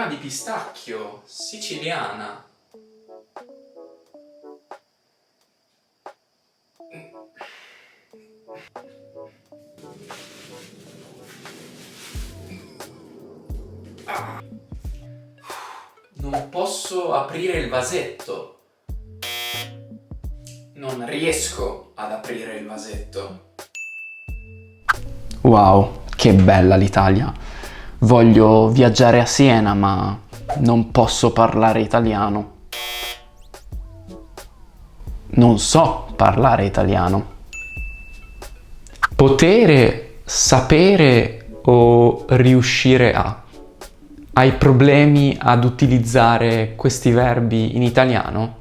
crema di pistacchio siciliana. Non posso aprire il vasetto. Non riesco ad aprire il vasetto. Wow, che bella l'Italia. Voglio viaggiare a Siena, ma non posso parlare italiano. Non so parlare italiano. Potere, sapere o riuscire a? Hai problemi ad utilizzare questi verbi in italiano?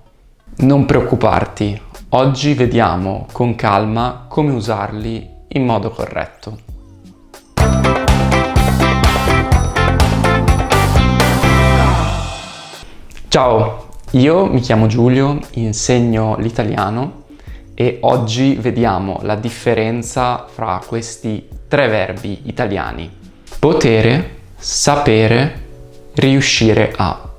Non preoccuparti, oggi vediamo con calma come usarli in modo corretto. Ciao, io mi chiamo Giulio, insegno l'italiano e oggi vediamo la differenza fra questi tre verbi italiani: potere, sapere, riuscire a,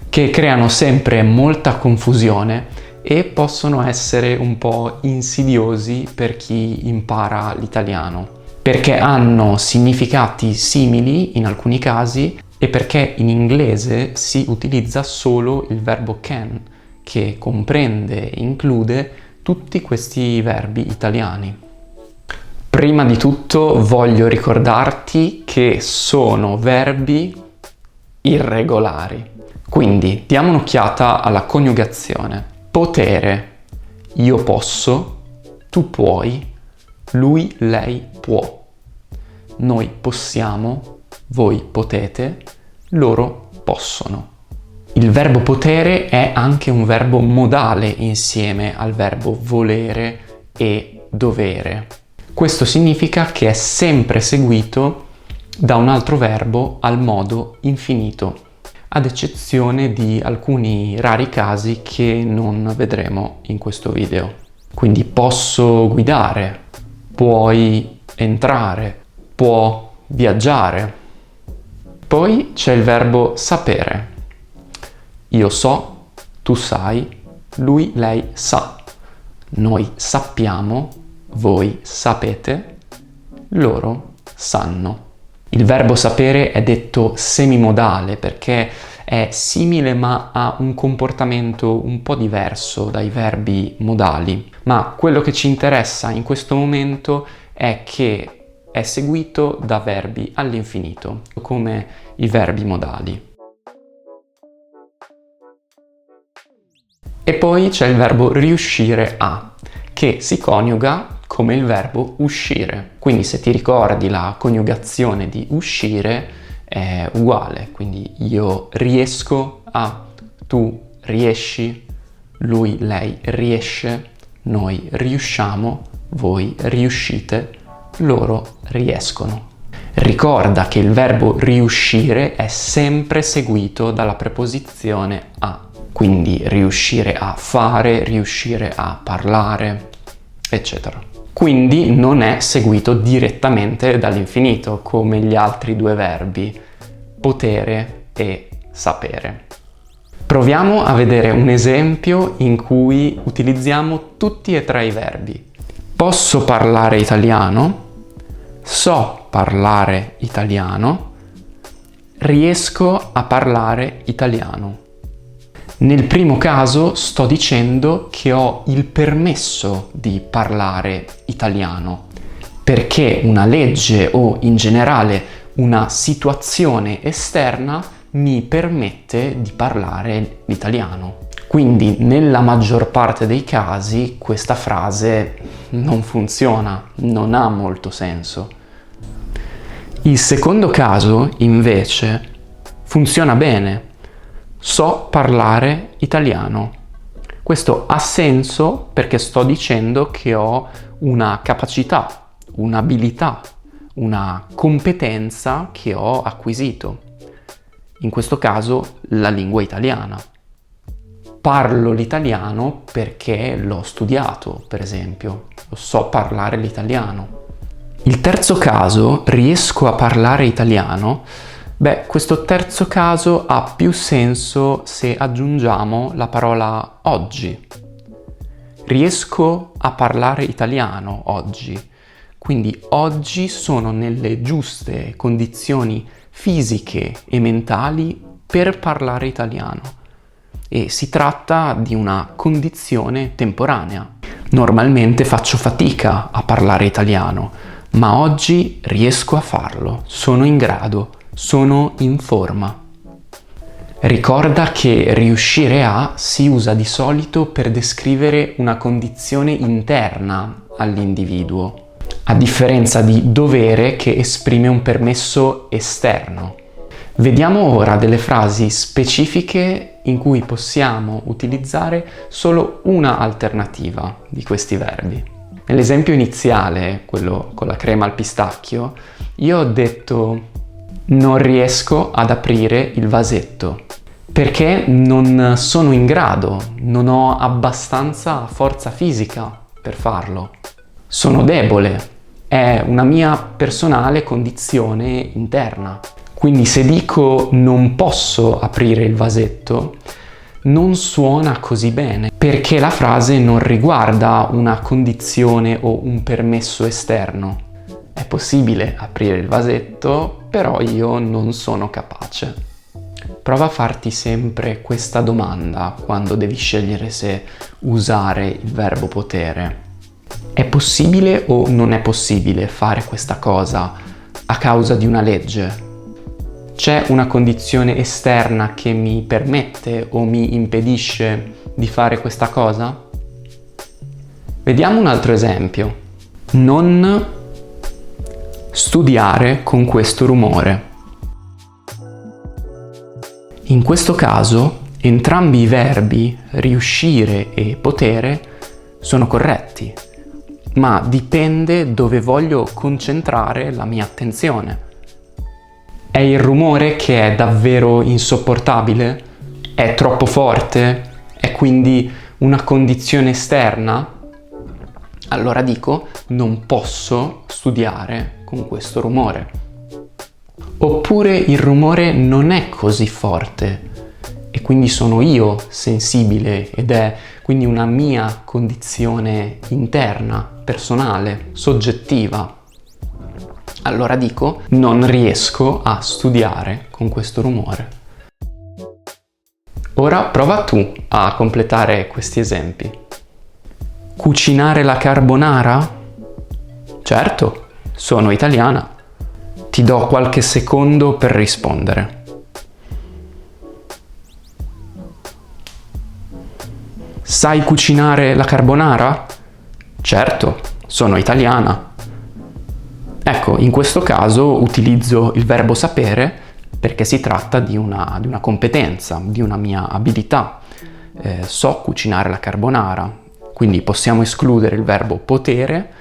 che creano sempre molta confusione e possono essere un po' insidiosi per chi impara l'italiano, perché hanno significati simili in alcuni casi e perché in inglese si utilizza solo il verbo can, che comprende e include tutti questi verbi italiani. Prima di tutto voglio ricordarti che sono verbi irregolari. Quindi diamo un'occhiata alla coniugazione. Potere, io posso, tu puoi, lui, lei può. Noi possiamo, voi potete, loro possono. Il verbo potere è anche un verbo modale insieme al verbo volere e dovere. Questo significa che è sempre seguito da un altro verbo al modo infinito, ad eccezione di alcuni rari casi che non vedremo in questo video. Quindi posso guidare, puoi entrare, può viaggiare. Poi c'è il verbo sapere. Io so, tu sai, lui, lei sa. Noi sappiamo, voi sapete, loro sanno. Il verbo sapere è detto semimodale perché è simile ma ha un comportamento un po' diverso dai verbi modali. Ma quello che ci interessa in questo momento è che è seguito da verbi all'infinito, come i verbi modali. E poi c'è il verbo riuscire a, che si coniuga come il verbo uscire. Quindi se ti ricordi la coniugazione di uscire è uguale, quindi io riesco a, tu riesci, lui, lei riesce, noi riusciamo, voi riuscite, loro riescono. Ricorda che il verbo riuscire è sempre seguito dalla preposizione a, quindi riuscire a fare, riuscire a parlare, eccetera. Quindi non è seguito direttamente dall'infinito come gli altri due verbi, potere e sapere. Proviamo a vedere un esempio in cui utilizziamo tutti e tre i verbi. Posso parlare italiano, so parlare italiano, riesco a parlare italiano. Nel primo caso sto dicendo che ho il permesso di parlare italiano, perché una legge o in generale una situazione esterna mi permette di parlare l'italiano. Quindi nella maggior parte dei casi questa frase non funziona, non ha molto senso. Il secondo caso, invece, funziona bene. So parlare italiano. Questo ha senso perché sto dicendo che ho una capacità, un'abilità, una competenza che ho acquisito. In questo caso la lingua italiana. Parlo l'italiano perché l'ho studiato, per esempio. So parlare l'italiano. Il terzo caso, riesco a parlare italiano, Beh, questo terzo caso ha più senso se aggiungiamo la parola oggi. Riesco a parlare italiano oggi, quindi oggi sono nelle giuste condizioni fisiche e mentali per parlare italiano e si tratta di una condizione temporanea. Normalmente faccio fatica a parlare italiano, ma oggi riesco a farlo, sono in grado. Sono in forma. Ricorda che riuscire a si usa di solito per descrivere una condizione interna all'individuo, a differenza di dovere che esprime un permesso esterno. Vediamo ora delle frasi specifiche in cui possiamo utilizzare solo una alternativa di questi verbi. Nell'esempio iniziale, quello con la crema al pistacchio, io ho detto non riesco ad aprire il vasetto perché non sono in grado, non ho abbastanza forza fisica per farlo. Sono debole, è una mia personale condizione interna. Quindi se dico non posso aprire il vasetto, non suona così bene, perché la frase non riguarda una condizione o un permesso esterno. È possibile aprire il vasetto, però io non sono capace. Prova a farti sempre questa domanda quando devi scegliere se usare il verbo potere. È possibile o non è possibile fare questa cosa a causa di una legge? C'è una condizione esterna che mi permette o mi impedisce di fare questa cosa? Vediamo un altro esempio. Non studiare con questo rumore. In questo caso, entrambi i verbi riuscire e potere sono corretti, ma dipende dove voglio concentrare la mia attenzione. È il rumore che è davvero insopportabile? È troppo forte? È quindi una condizione esterna? Allora dico, non posso studiare con questo rumore. Oppure il rumore non è così forte e quindi sono io sensibile ed è quindi una mia condizione interna, personale, soggettiva. Allora dico, non riesco a studiare con questo rumore. Ora prova tu a completare questi esempi. Cucinare la carbonara? Certo. Sono italiana. Ti do qualche secondo per rispondere. Sai cucinare la carbonara? Certo, sono italiana. Ecco, in questo caso utilizzo il verbo sapere perché si tratta di una competenza, di una mia abilità. So cucinare la carbonara, quindi possiamo escludere il verbo potere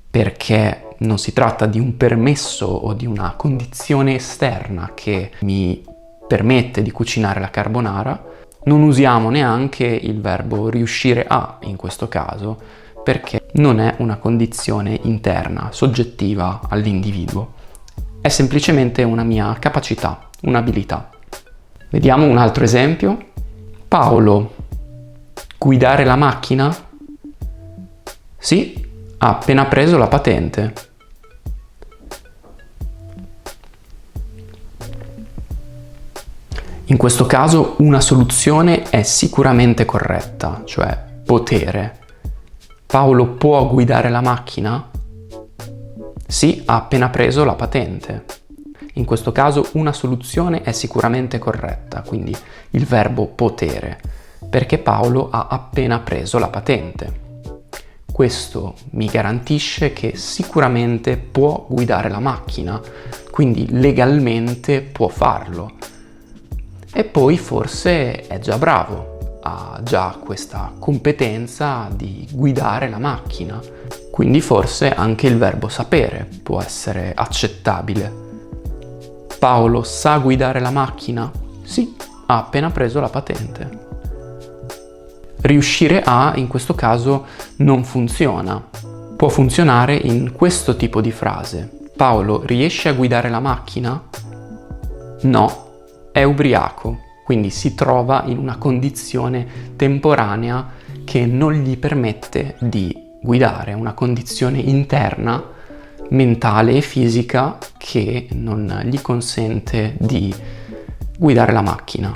perché non si tratta di un permesso o di una condizione esterna che mi permette di cucinare la carbonara. Non usiamo neanche il verbo riuscire a in questo caso perché non è una condizione interna, soggettiva all'individuo. È semplicemente una mia capacità, un'abilità. Vediamo un altro esempio. Paolo, guidare la macchina? Sì, ha appena preso la patente. In questo caso una soluzione è sicuramente corretta, cioè potere. Paolo può guidare la macchina? Sì, ha appena preso la patente. In questo caso una soluzione è sicuramente corretta, quindi il verbo potere, perché Paolo ha appena preso la patente. Questo mi garantisce che sicuramente può guidare la macchina, quindi legalmente può farlo. E poi forse è già bravo, ha già questa competenza di guidare la macchina, quindi forse anche il verbo sapere può essere accettabile. Paolo sa guidare la macchina? Sì, ha appena preso la patente. Riuscire a, in questo caso, non funziona. Può funzionare in questo tipo di frase. Paolo riesce a guidare la macchina? No, è ubriaco, quindi si trova in una condizione temporanea che non gli permette di guidare, una condizione interna, mentale e fisica che non gli consente di guidare la macchina.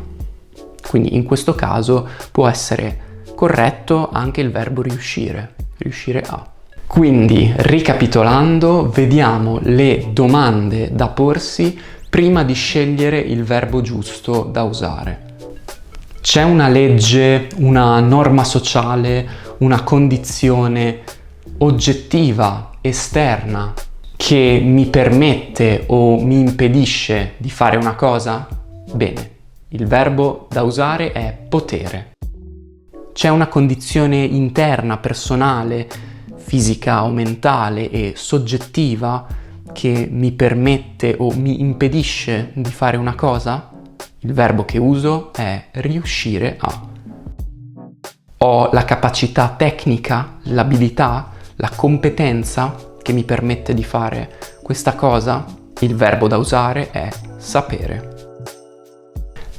Quindi in questo caso può essere corretto anche il verbo riuscire a. Quindi, ricapitolando, vediamo le domande da porsi prima di scegliere il verbo giusto da usare. C'è una legge, una norma sociale, una condizione oggettiva, esterna, che mi permette o mi impedisce di fare una cosa? Bene, il verbo da usare è potere. C'è una condizione interna, personale, fisica o mentale e soggettiva che mi permette o mi impedisce di fare una cosa? Il verbo che uso è riuscire a. Ho la capacità tecnica, l'abilità, la competenza che mi permette di fare questa cosa? Il verbo da usare è sapere.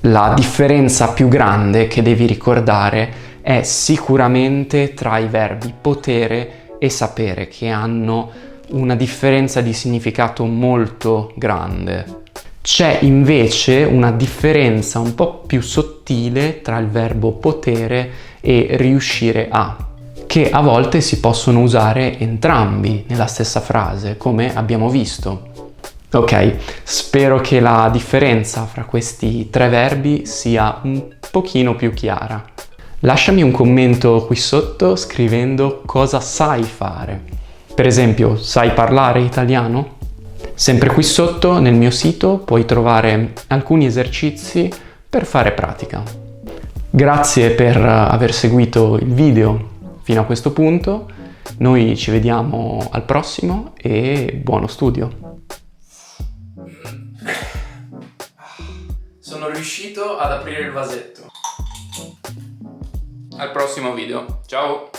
La differenza più grande che devi ricordare è sicuramente tra i verbi potere e sapere, che hanno una differenza di significato molto grande. C'è invece una differenza un po' più sottile tra il verbo potere e riuscire a, che a volte si possono usare entrambi nella stessa frase, come abbiamo visto. Ok, spero che la differenza fra questi tre verbi sia un pochino più chiara. Lasciami un commento qui sotto scrivendo cosa sai fare. Per esempio, sai parlare italiano? Sempre qui sotto nel mio sito puoi trovare alcuni esercizi per fare pratica. Grazie per aver seguito il video fino a questo punto. Noi ci vediamo al prossimo e buono studio. Sono riuscito ad aprire il vasetto. Al prossimo video. Ciao!